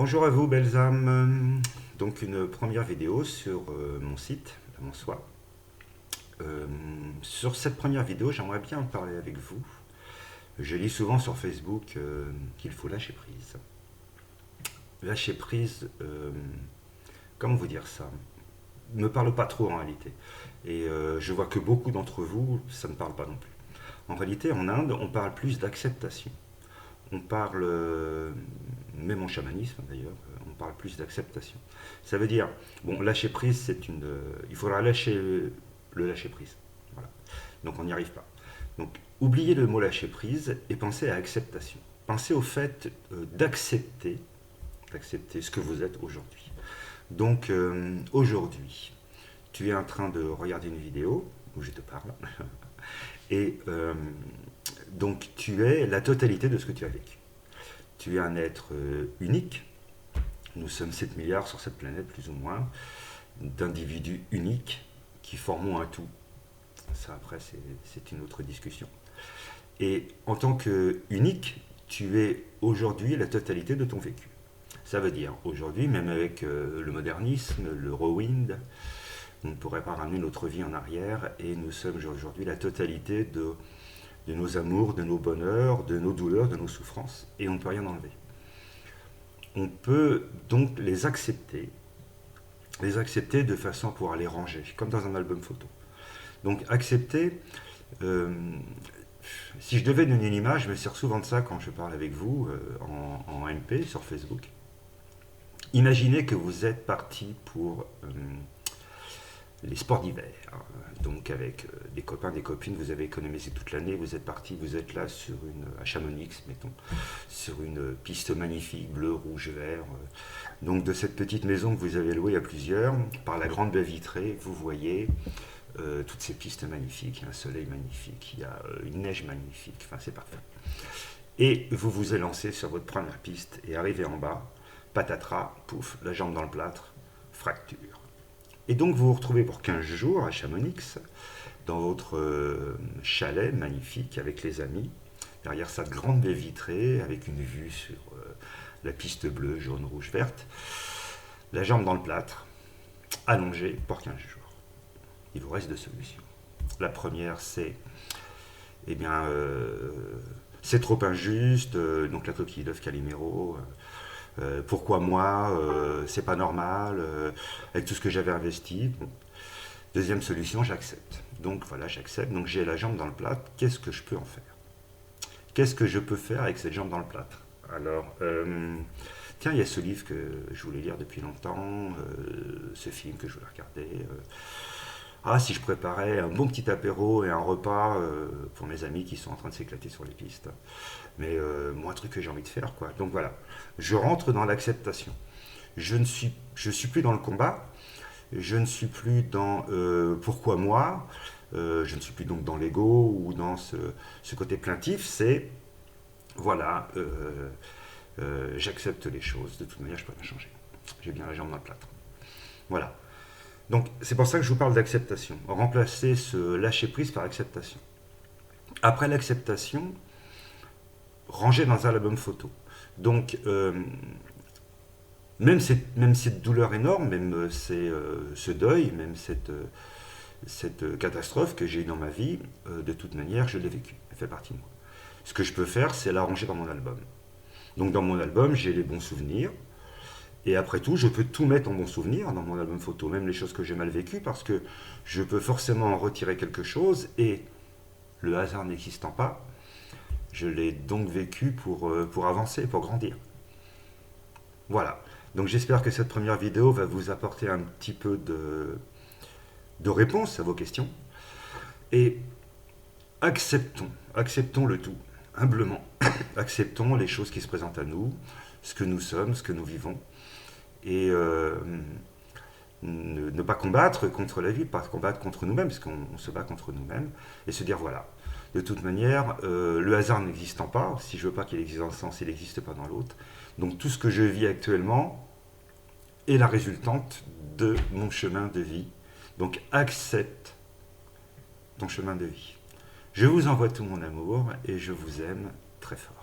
Bonjour à vous, belles âmes. Donc une première vidéo sur mon site, mon soi. Sur cette première vidéo, j'aimerais bien en parler avec vous. Je lis souvent sur Facebook qu'il faut lâcher prise. Lâcher prise, comment vous dire ça? Me parle pas trop en réalité. Et je vois que beaucoup d'entre vous, ça ne parle pas non plus. En réalité, en Inde, on parle plus d'acceptation. On parle, même en chamanisme d'ailleurs, on parle plus d'acceptation. Ça veut dire, bon, lâcher prise, il faudra lâcher le lâcher prise. Voilà. Donc on n'y arrive pas. Donc oubliez le mot lâcher prise et pensez à acceptation. Pensez au fait d'accepter ce que vous êtes aujourd'hui. Donc aujourd'hui, tu es en train de regarder une vidéo où je te parle et donc tu es la totalité de ce que tu as vécu. Tu es un être unique. Nous sommes 7 milliards sur cette planète, plus ou moins, d'individus uniques qui formons un tout. Ça, après, c'est une autre discussion. Et en tant qu'unique, tu es aujourd'hui la totalité de ton vécu. Ça veut dire, aujourd'hui, même avec le modernisme, l'Eurowind, on ne pourrait pas ramener notre vie en arrière et nous sommes aujourd'hui la totalité de nos amours, de nos bonheurs, de nos douleurs, de nos souffrances, et on ne peut rien enlever. On peut donc les accepter de façon à pouvoir les ranger, comme dans un album photo. Donc accepter, si je devais donner une image, je me sers souvent de ça quand je parle avec vous en MP sur Facebook. Imaginez que vous êtes parti pour les sports d'hiver. Donc avec des copains, des copines, vous avez économisé toute l'année, vous êtes parti, vous êtes là à Chamonix, mettons, sur une piste magnifique, bleu, rouge, vert. Donc de cette petite maison que vous avez louée à plusieurs, par la grande baie vitrée, vous voyez toutes ces pistes magnifiques, il y a un soleil magnifique, il y a une neige magnifique, enfin c'est parfait. Et vous vous élancez sur votre première piste et arrivez en bas, patatras, pouf, la jambe dans le plâtre, fracture. Et donc vous vous retrouvez pour 15 jours à Chamonix, dans votre chalet magnifique avec les amis, derrière cette grande baie vitrée avec une vue sur la piste bleue, jaune, rouge, verte, la jambe dans le plâtre, allongée pour 15 jours. Il vous reste deux solutions. La première, c'est, eh bien, c'est trop injuste, donc la coquille d'œuf Calimero. Pourquoi moi, c'est pas normal, avec tout ce que j'avais investi. Bon. Deuxième solution, j'accepte. Donc voilà, j'accepte. Donc j'ai la jambe dans le plâtre. Qu'est-ce que je peux en faire? Qu'est-ce que je peux faire avec cette jambe dans le plâtre? Alors, tiens, il y a ce livre que je voulais lire depuis longtemps, ce film que je voulais regarder. Si je préparais un bon petit apéro et un repas pour mes amis qui sont en train de s'éclater sur les pistes. Mais moi, un truc que j'ai envie de faire, quoi. Donc voilà, je rentre dans l'acceptation. Je suis plus dans le combat. Je ne suis plus dans pourquoi moi. Je ne suis plus donc dans l'ego ou dans ce côté plaintif. C'est voilà, j'accepte les choses. De toute manière, je peux rien changer. J'ai bien la jambe dans le plâtre. Voilà. Donc c'est pour ça que je vous parle d'acceptation. Remplacer ce lâcher prise par acceptation. Après l'acceptation, ranger dans un album photo. Donc même cette douleur énorme, même ce deuil, même cette catastrophe que j'ai eue dans ma vie, de toute manière, je l'ai vécue. Elle fait partie de moi. Ce que je peux faire, c'est la ranger dans mon album. Donc dans mon album, j'ai les bons souvenirs. Et après tout, je peux tout mettre en bon souvenir dans mon album photo, même les choses que j'ai mal vécues, parce que je peux forcément en retirer quelque chose, et le hasard n'existant pas, je l'ai donc vécu pour avancer, pour grandir. Voilà. Donc j'espère que cette première vidéo va vous apporter un petit peu de réponse à vos questions. Et acceptons le tout, humblement. Acceptons les choses qui se présentent à nous, ce que nous sommes, ce que nous vivons. Et ne pas combattre contre la vie, pas combattre contre nous-mêmes, parce qu'on se bat contre nous-mêmes, et se dire voilà, de toute manière, le hasard n'existant pas, si je veux pas qu'il existe dans un sens, il n'existe pas dans l'autre. Donc tout ce que je vis actuellement est la résultante de mon chemin de vie. Donc accepte ton chemin de vie. Je vous envoie tout mon amour et je vous aime très fort.